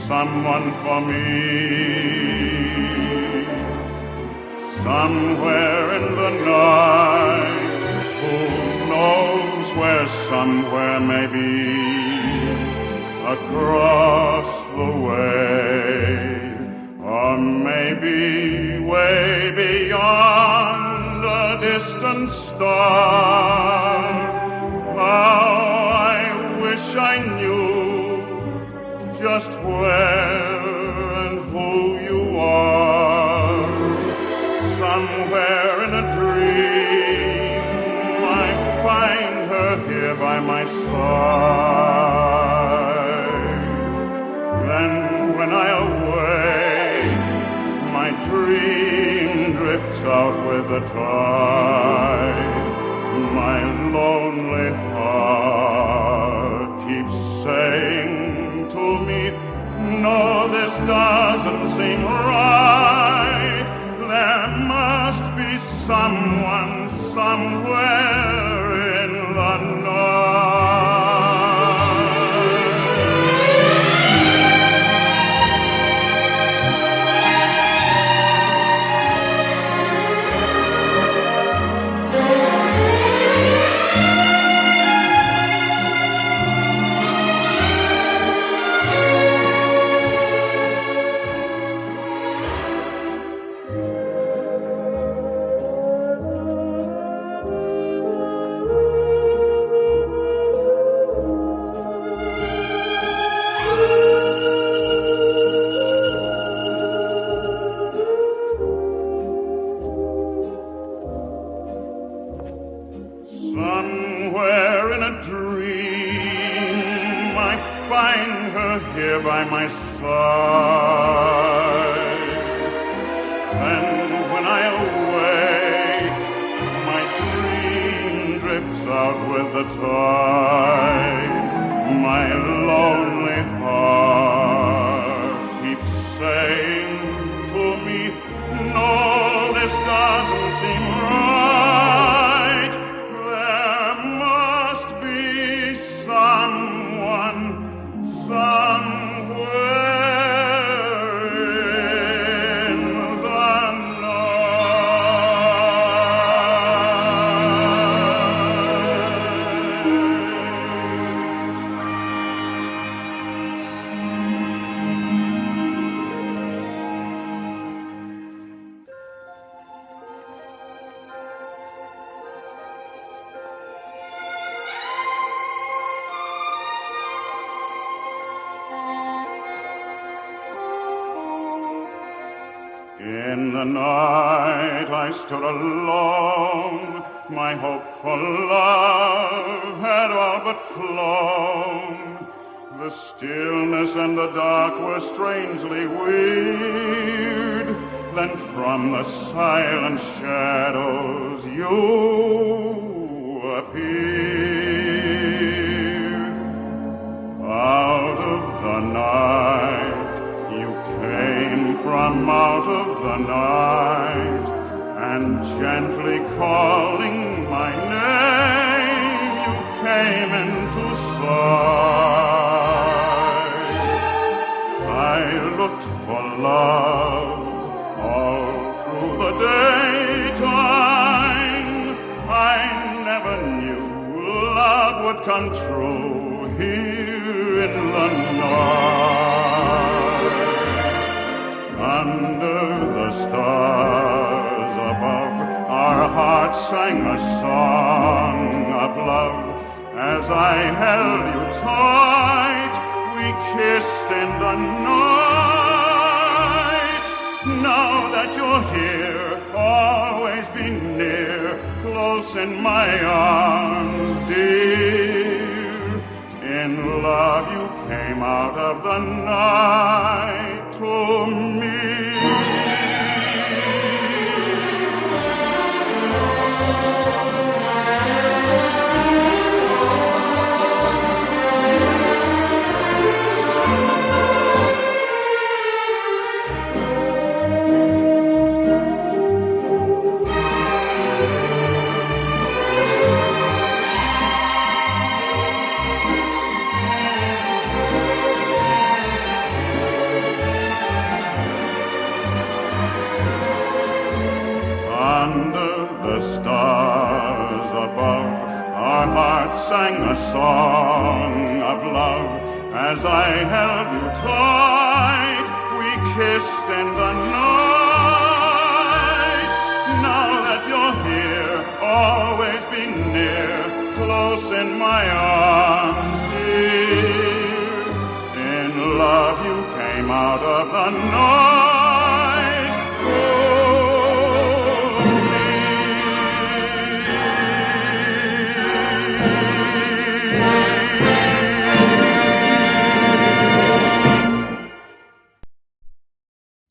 someone for me. Somewhere in the night, who knows where somewhere may be, across the way, or maybe way beyond a distant star. How I wish I knew just where and who you are. Somewhere in a dream I find her here by my side. Then when I awake, my dream drifts out with the tide. My lonely heart keeps saying to me, no, this doesn't seem right. There must be someone somewhere in the night. Somewhere in a dream I find her here by my side. And when I awake, my dream drifts out with the tide. My lonely heart keeps saying to me, no, this doesn't seem right. There must be someone somewhere in the In the night I stood alone, my hopeful love had all but flown. The stillness and the dark were strangely weird. Then from the silent shadows you appeared. Out of the night you came, from out of the night, and gently calling my name, you came into sight. I looked for love all through the daytime. I never knew love would come true here in the night. Under the stars above, our hearts sang a song of love. As I held you tight, we kissed in the night. Now that you're here, always be near, close in my arms, dear. In love you came out of the night to me. under the stars above, our hearts sang a song of love. As I held you tight, we kissed in the night. Now that you're here, always be near, close in my arms, dear. In love you came out of the night.